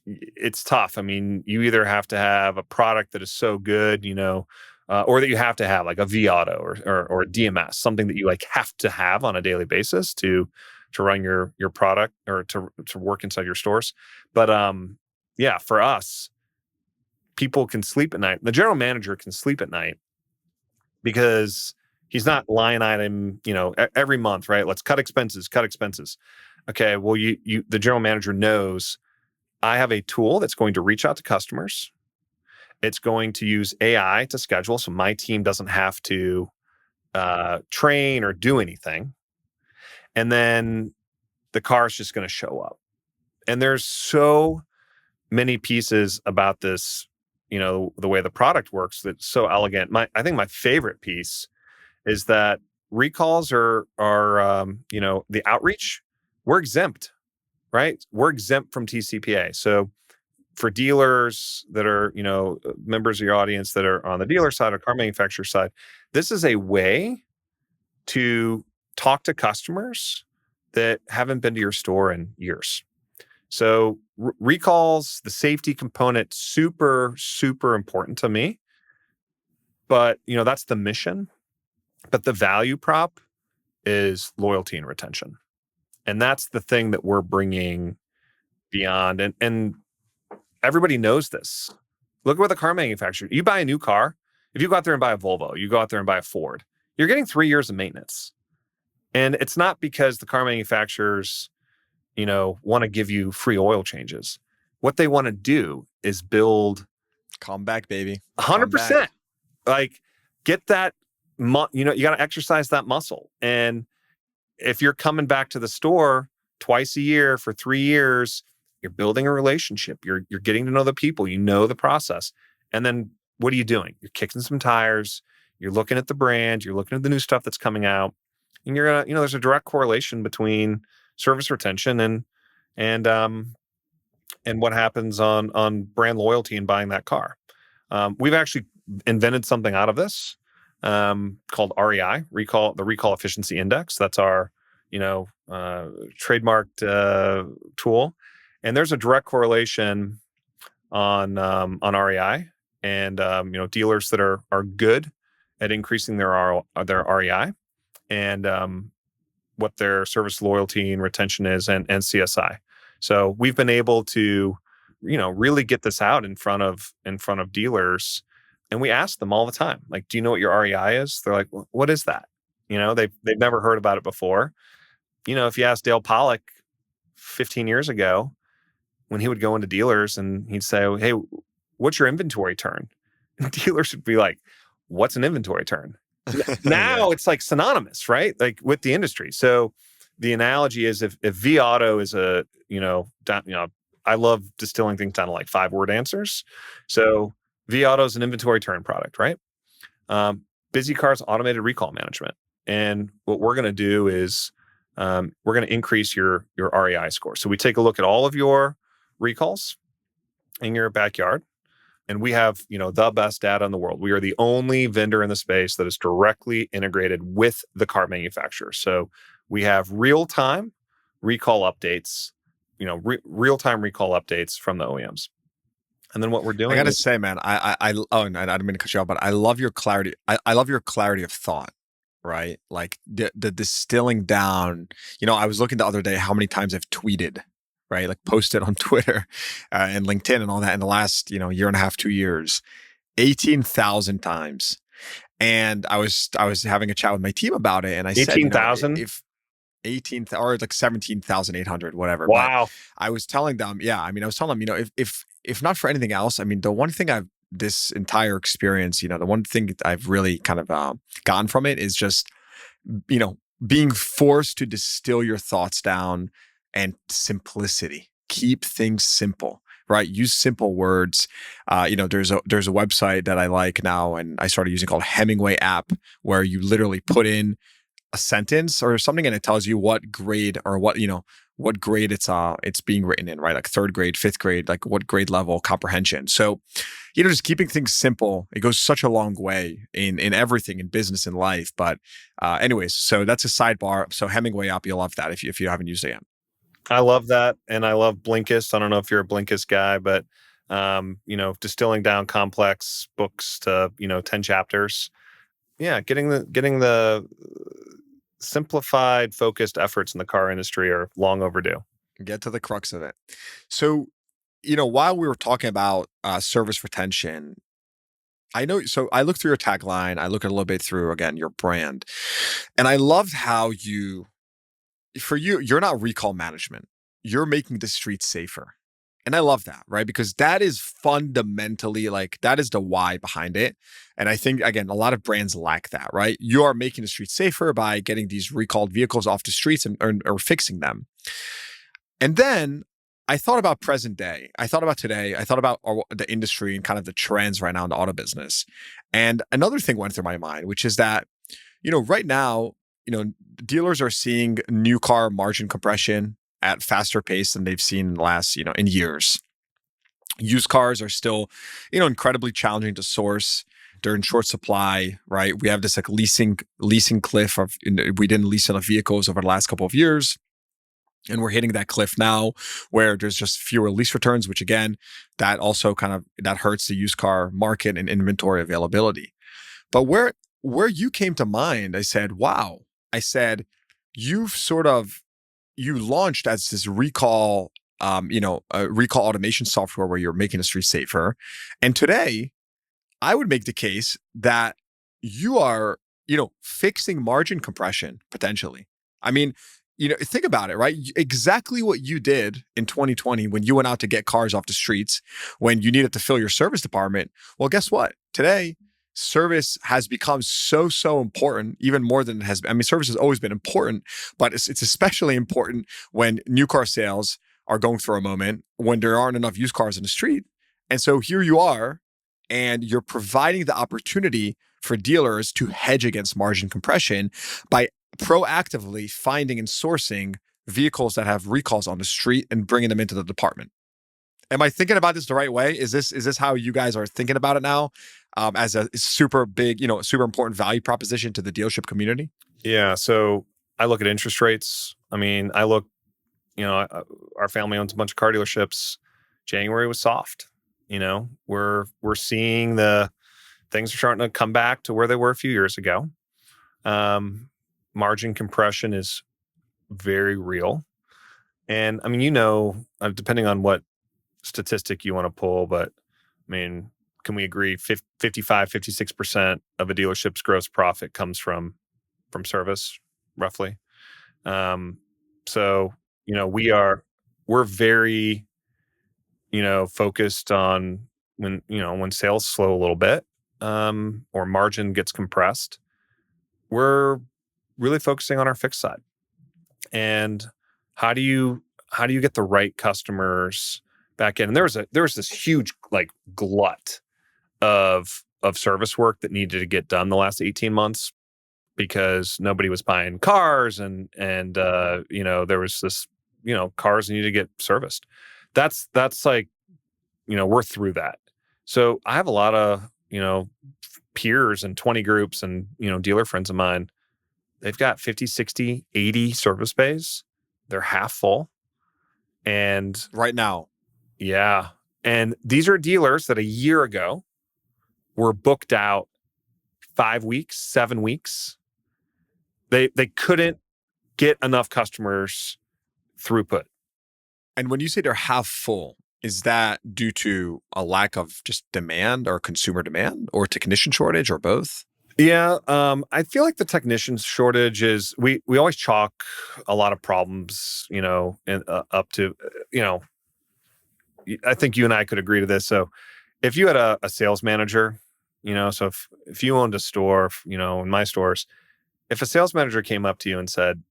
it's tough. I mean, you either have to have a product that is so good, or that you have to have like a vAuto or a DMS, something that you like have to have on a daily basis to run your product or to work inside your stores. But yeah, for us, people can sleep at night. The general manager can sleep at night because he's not line item, every month, right? Let's cut expenses. Okay, well, the general manager knows I have a tool that's going to reach out to customers, It's going to use AI to schedule, so my team doesn't have to train or do anything. And then the car is just going to show up. And there's so many pieces about this, the way the product works that's so elegant. I think my favorite piece is that recalls are the outreach. We're exempt, right? We're exempt from TCPA. So for dealers that are, members of your audience that are on the dealer side or car manufacturer side, this is a way to talk to customers that haven't been to your store in years. So recalls, the safety component, super, super important to me. But, that's the mission. But the value prop is loyalty and retention. And that's the thing that we're bringing beyond. And everybody knows this. Look at what the car manufacturer, you buy a new car. If you go out there and buy a Volvo, you go out there and buy a Ford, you're getting 3 years of maintenance. And it's not because the car manufacturers, want to give you free oil changes. What they want to do is build. Come back, baby. 100%. Like, get that, you got to exercise that muscle. And if you're coming back to the store twice a year for 3 years, you're building a relationship. You're getting to know the people. You know the process. And then what are you doing? You're kicking some tires. You're looking at the brand. You're looking at the new stuff that's coming out. And you're gonna, there's a direct correlation between service retention and what happens on brand loyalty and buying that car. We've actually invented something out of this called REI, the Recall Efficiency Index. That's our, trademarked tool. And there's a direct correlation on REI and dealers that are good at increasing their REI and what their service loyalty and retention is and CSI. So we've been able to really get this out in front of dealers, and we ask them all the time, like, do you know what your REI is? They're like, what is that? They've never heard about it before. If you ask Dale Pollock 15 years ago, when he would go into dealers and he'd say, hey, what's your inventory turn? And dealers would be like, what's an inventory turn? Now it's like synonymous, right? Like with the industry. So the analogy is if V Auto is I love distilling things down to like 5-word answers. So V Auto is an inventory turn product, right? BizzyCar's automated recall management. And what we're going to do is we're going to increase your REI score. So we take a look at all of your recalls in your backyard, and we have the best data in the world. We are the only vendor in the space that is directly integrated with the car manufacturer. So we have real-time recall updates, real-time recall updates from the OEMs. And then what we're doing, I gotta say, man, and I don't mean to cut you off, but I love your clarity. I love your clarity of thought, right? Like the distilling down. I was looking the other day how many times I've tweeted, right? Like posted on Twitter and LinkedIn and all that in the last, year and a half, 2 years, 18,000 times. And I was having a chat with my team about it, and I said, 18,000, if 18 or like 17,800, whatever. Wow. But I was telling them, I was telling them, if not for anything else, the one thing this entire experience, the one thing that I've really kind of gotten from it is just, being forced to distill your thoughts down and simplicity. Keep things simple, right? Use simple words. There's a website that I like now, and I started using called Hemingway app, where you literally put in a sentence or something, and it tells you what grade or what grade it's being written in, right? Like 3rd grade, 5th grade, like what grade level comprehension. So, just keeping things simple, it goes such a long way in everything, in business and life. But anyways, so that's a sidebar. So Hemingway app, you'll love that if you haven't used it yet. I love that. And I love Blinkist. I don't know if you're a Blinkist guy, but, distilling down complex books to, 10 chapters. Yeah. Getting the simplified, focused efforts in the car industry are long overdue. Get to the crux of it. So, while we were talking about service retention, I looked through your tagline, I looked a little bit through, again, your brand, and I loved how you're not recall management. You're making the streets safer. And I love that, right? Because that is fundamentally like, that is the why behind it. And I think, again, a lot of brands lack that, right? You are making the streets safer by getting these recalled vehicles off the streets or fixing them. And then I thought about present day. I thought about today. I thought about the industry and kind of the trends right now in the auto business. And another thing went through my mind, which is that, right now, dealers are seeing new car margin compression at faster pace than they've seen in the last, in years. Used cars are still, incredibly challenging to source. They're in short supply, right? We have this like leasing cliff of we didn't lease enough vehicles over the last couple of years. And we're hitting that cliff now where there's just fewer lease returns, which again, that also that hurts the used car market and inventory availability. But where you came to mind, I said, wow. I said, you launched as this recall, recall automation software where you're making the street safer. And today, I would make the case that you are, fixing margin compression potentially. I mean, think about it, right? Exactly what you did in 2020 when you went out to get cars off the streets, when you needed to fill your service department. Well, guess what? Today, service has become so important, even more than it has been. I mean, service has always been important, but it's especially important when new car sales are going through a moment when there aren't enough used cars in the street. And so here you are, and you're providing the opportunity for dealers to hedge against margin compression by proactively finding and sourcing vehicles that have recalls on the street and bringing them into the department. Am I thinking about this the right way? Is this how you guys are thinking about it now, as a super big, super important value proposition to the dealership community? Yeah. So I look at interest rates. I mean, I look, our family owns a bunch of car dealerships. January was soft. We're seeing the things are starting to come back to where they were a few years ago. Margin compression is very real. And I mean, depending on what statistic you want to pull, but I mean, can we agree 55, 56% of a dealership's gross profit comes from service, roughly? So, we're very, focused on when sales slow a little bit, or margin gets compressed, we're really focusing on our fixed side. And how do you get the right customers back in? And there was this huge like glut of service work that needed to get done the last 18 months because nobody was buying cars and there was this, cars needed to get serviced. That's like, we're through that. So I have a lot of, peers and 20 groups and, dealer friends of mine. They've got 50, 60, 80 service bays. They're half full. And right now, yeah. And these are dealers that a year ago were booked out 5 weeks, 7 weeks. They couldn't get enough customers throughput. And when you say they're half full, is that due to a lack of just demand or consumer demand or technician shortage or both? Yeah, I feel like the technician shortage is we always chalk a lot of problems, up to, I think you and I could agree to this. So if you had a sales manager, so if you owned a store, in my stores, if a sales manager came up to you and said,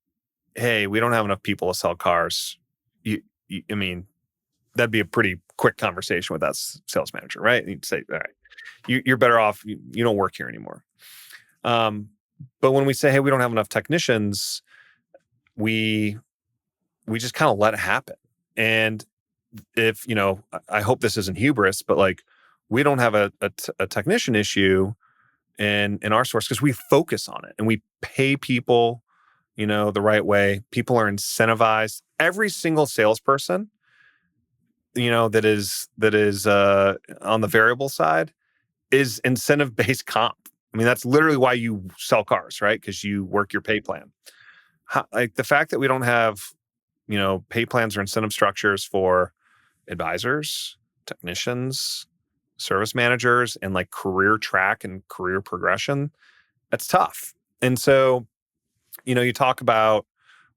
"Hey, we don't have enough people to sell cars," I mean, that'd be a pretty quick conversation with that sales manager, right? And you'd say, "All right, you're better off. You don't work here anymore." But when we say, "Hey, we don't have enough technicians," we just kind of let it happen. And if I hope this isn't hubris, but like we don't have a technician issue in our source because we focus on it and we pay people, the right way. People are incentivized. Every single salesperson, that is on the variable side is incentive-based comp. I mean, that's literally why you sell cars, right? Because you work your pay plan. Like the fact that we don't have, pay plans or incentive structures for advisors, technicians, service managers, and like career track and career progression, that's tough. And so, you talk about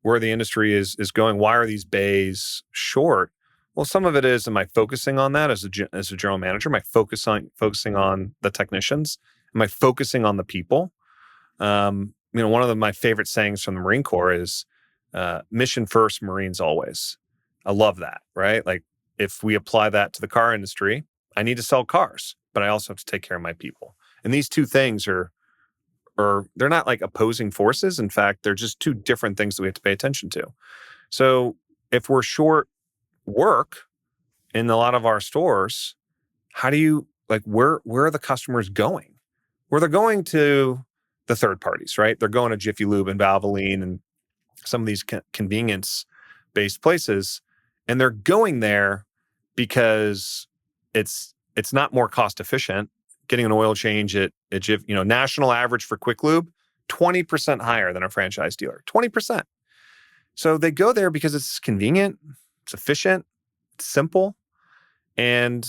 where the industry is going. Why are these bays short? Well, some of it is, am I focusing on that as a general manager? Am I focusing on the technicians? Am I focusing on the people? One of my favorite sayings from the Marine Corps is mission first, Marines always. I love that, right? Like if we apply that to the car industry, I need to sell cars, but I also have to take care of my people. And these two things they're not like opposing forces. In fact, they're just two different things that we have to pay attention to. So if we're short work in a lot of our stores, how do you where are the customers going? Where they're going to the third parties, right? They're going to Jiffy Lube and Valvoline and some of these convenience-based places, and they're going there because it's not more cost efficient. Getting an oil change at Jiffy, national average for Quick Lube, 20% higher than a franchise dealer, 20%. So they go there because it's convenient, it's efficient, it's simple, and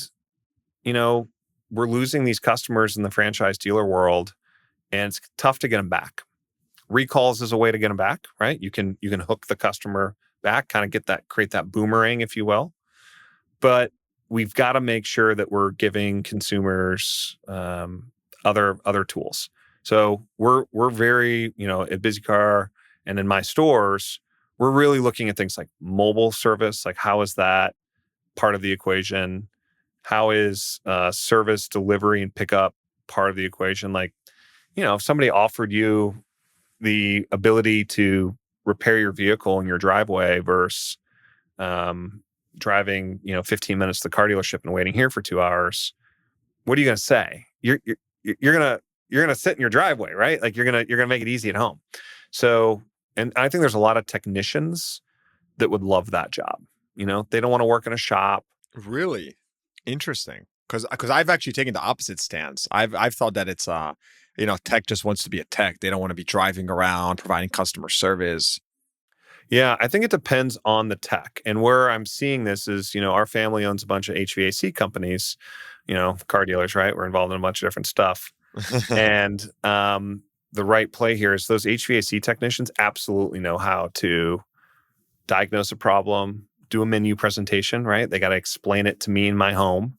we're losing these customers in the franchise dealer world, and it's tough to get them back. Recalls is a way to get them back, right? You can hook the customer back, kind of create that boomerang, if you will. But we've got to make sure that we're giving consumers other tools. So we're very, at BizzyCar and in my stores, we're really looking at things like mobile service, like how is that part of the equation? How is service delivery and pickup part of the equation? Like, if somebody offered you the ability to repair your vehicle in your driveway versus driving 15 minutes to the car dealership and waiting here for 2 hours, what are you going to say? You're gonna sit in your driveway, right? Like you're gonna make it easy at home. So, and I think there's a lot of technicians that would love that job. They don't want to work in a shop. Really interesting, because I've actually taken the opposite stance. I've thought that it's tech just wants to be a tech. They don't want to be driving around providing customer service. Yeah, I think it depends on the tech. And where I'm seeing this is, our family owns a bunch of HVAC companies, car dealers, right? We're involved in a bunch of different stuff. And the right play here is those HVAC technicians absolutely know how to diagnose a problem, do a menu presentation, right? They got to explain it to me in my home.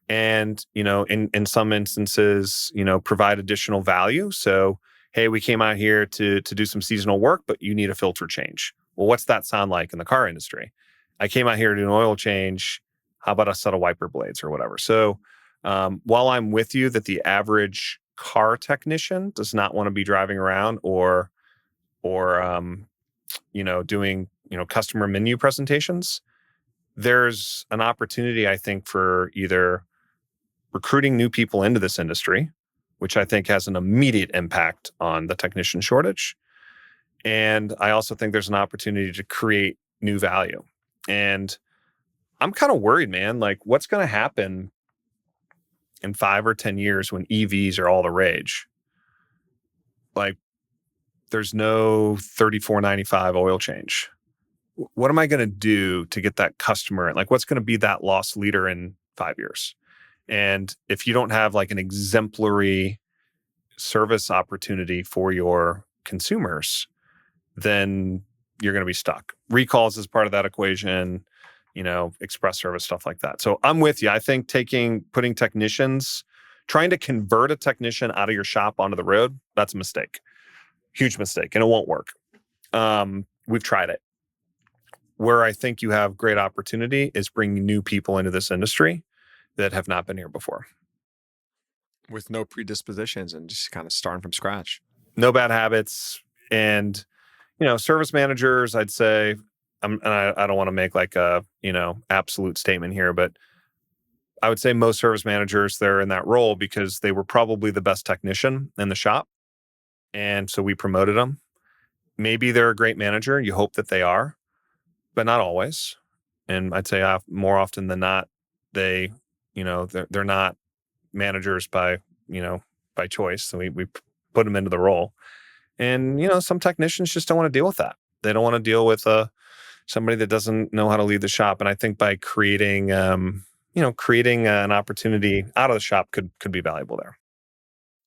And, in some instances, provide additional value. So, hey, we came out here to do some seasonal work, but you need a filter change. Well, what's that sound like in the car industry? I came out here to do an oil change. How about a set of wiper blades or whatever? So while I'm with you that the average car technician does not want to be driving around or doing, customer menu presentations, there's an opportunity, I think, for either recruiting new people into this industry, which I think has an immediate impact on the technician shortage. And I also think there's an opportunity to create new value. And I'm kind of worried, man, like what's going to happen in 5 or 10 years when EVs are all the rage? Like there's no $34.95 oil change. What am I going to do to get that customer? Like what's going to be that loss leader in 5 years? And if you don't have like an exemplary service opportunity for your consumers, then you're going to be stuck. Recalls is part of that equation, express service, stuff like that. So I'm with you. I think putting technicians, trying to convert a technician out of your shop onto the road, that's a mistake. Huge mistake. And it won't work. We've tried it. Where I think you have great opportunity is bringing new people into this industry that have not been here before. With no predispositions and just kind of starting from scratch. No bad habits. And, service managers, I'd say, and I don't want to make like a, absolute statement here, but I would say most service managers, they're in that role because they were probably the best technician in the shop. And so we promoted them. Maybe they're a great manager. You hope that they are, but not always. And I'd say more often than not, they're not managers by choice. So we put them into the role. And, some technicians just don't want to deal with that. They don't want to deal with somebody that doesn't know how to lead the shop. And I think by creating an opportunity out of the shop could be valuable there.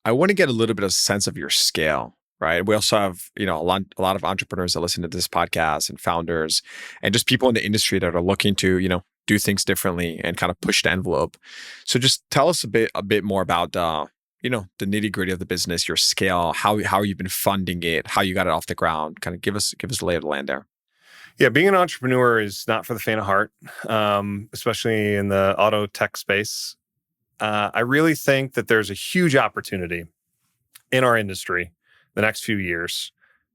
I want to get a little bit of sense of your scale, right? We also have, a lot of entrepreneurs that listen to this podcast and founders and just people in the industry that are looking to, do things differently and kind of push the envelope. So just tell us a bit more about the nitty gritty of the business, your scale, how you've been funding it, how you got it off the ground. Kind of give us the lay of the land there. Yeah, being an entrepreneur is not for the faint of heart, especially in the auto tech space. I really think that there's a huge opportunity in our industry the next few years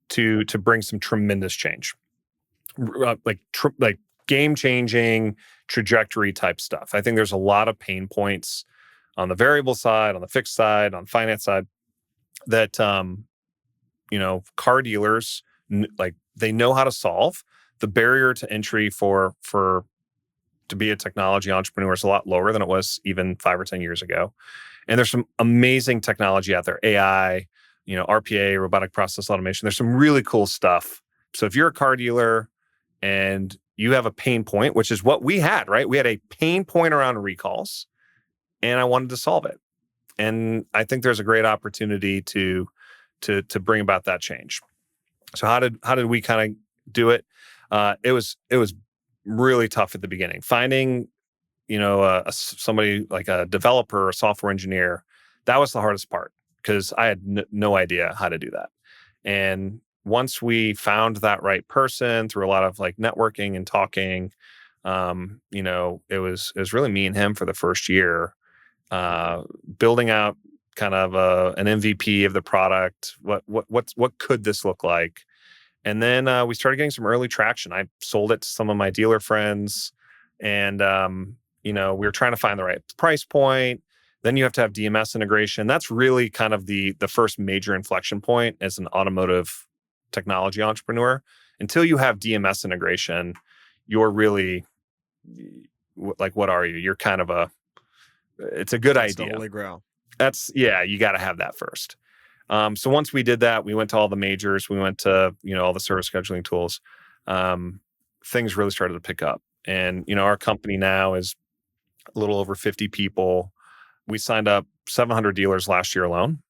to bring some tremendous change, like game changing trajectory type stuff. I think there's a lot of pain points on the variable side, on the fixed side, on the finance side that car dealers they know how to solve. The barrier to entry for to be a technology entrepreneur is a lot lower than it was even 5 or 10 years ago. And there's some amazing technology out there, AI, RPA, robotic process automation. There's some really cool stuff. So if you're a car dealer and you have a pain point, which is what we had, right? We had a pain point around recalls, and I wanted to solve it. And I think there's a great opportunity to bring about that change. So how did we kind of do it? It was really tough at the beginning. Finding, somebody like a developer or software engineer, that was the hardest part because I had no idea how to do that. And once we found that right person through a lot of like networking and talking, it was really me and him for the first year, building out kind of an MVP of the product. What could this look like? And then we started getting some early traction. I sold it to some of my dealer friends, and we were trying to find the right price point. Then you have to have DMS integration. That's really kind of the first major inflection point as an automotive technology entrepreneur. Until you have DMS integration, you're really like, what are you? You're kind of it's a good idea. The Holy Grail. You got to have that first. So once we did that, we went to all the majors. We went to, all the service scheduling tools. Things really started to pick up. And, our company now is a little over 50 people. We signed up 700 dealers last year alone.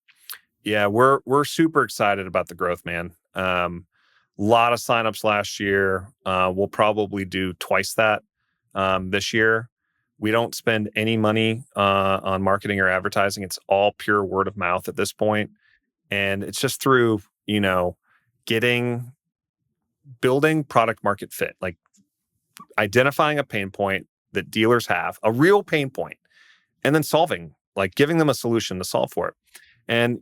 Yeah, we're super excited about the growth, man. A lot of signups last year. We'll probably do twice that this year. We don't spend any money on marketing or advertising. It's all pure word of mouth at this point. And it's just through, building product market fit, like identifying a pain point that dealers have, a real pain point, and then like giving them a solution to solve for it. And,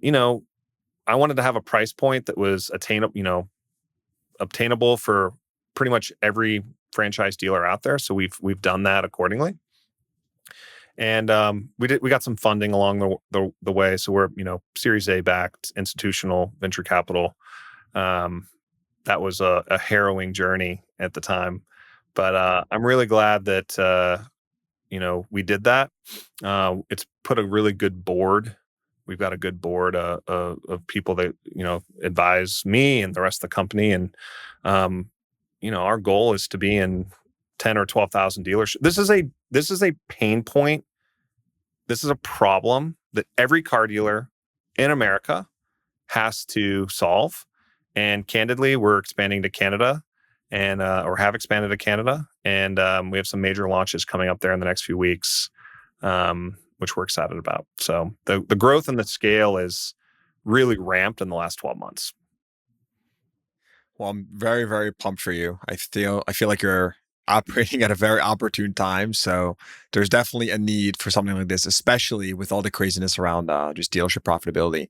I wanted to have a price point that was obtainable for pretty much every franchise dealer out there. So we've done that accordingly. And we got some funding along the way. So we're, Series A backed institutional venture capital. That was a harrowing journey at the time, but I'm really glad that we did that. It's put a really good board. We've got a good board of people that advise me and the rest of the company, and our goal is to be in 10 or 12,000 dealerships. This is a pain point. This is a problem that every car dealer in America has to solve. And candidly, we're expanding to Canada and or have expanded to Canada. And we have some major launches coming up there in the next few weeks, which we're excited about. So the growth and the scale is really ramped in the last 12 months. Well, I'm very, very pumped for you. I feel like you're operating at a very opportune time. So there's definitely a need for something like this, especially with all the craziness around just dealership profitability.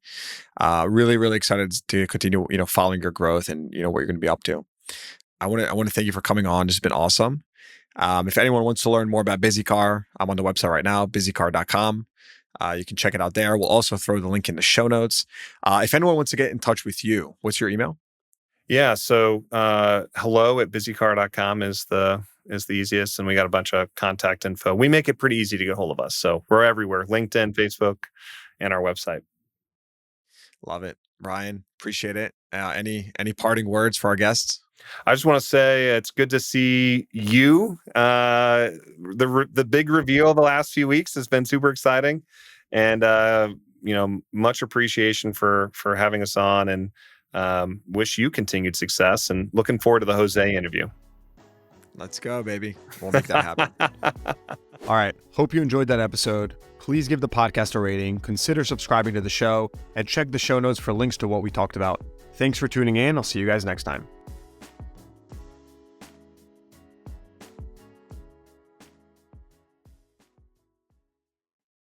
Really, really excited to continue, following your growth and, what you're going to be up to. I want to thank you for coming on. It's been awesome. If anyone wants to learn more about BizzyCar, I'm on the website right now, BizzyCar.com. You can check it out there. We'll also throw the link in the show notes. If anyone wants to get in touch with you, what's your email? Yeah. So hello@BizzyCar.com is the easiest. And we got a bunch of contact info. We make it pretty easy to get hold of us. So we're everywhere: LinkedIn, Facebook, and our website. Love it. Ryan, appreciate it. Any parting words for our guests? I just want to say it's good to see you. The big reveal the last few weeks has been super exciting, and much appreciation for having us on, and wish you continued success. And looking forward to the Jose interview. Let's go, baby. We'll make that happen. All right. Hope you enjoyed that episode. Please give the podcast a rating, consider subscribing to the show, and check the show notes for links to what we talked about. Thanks for tuning in. I'll see you guys next time.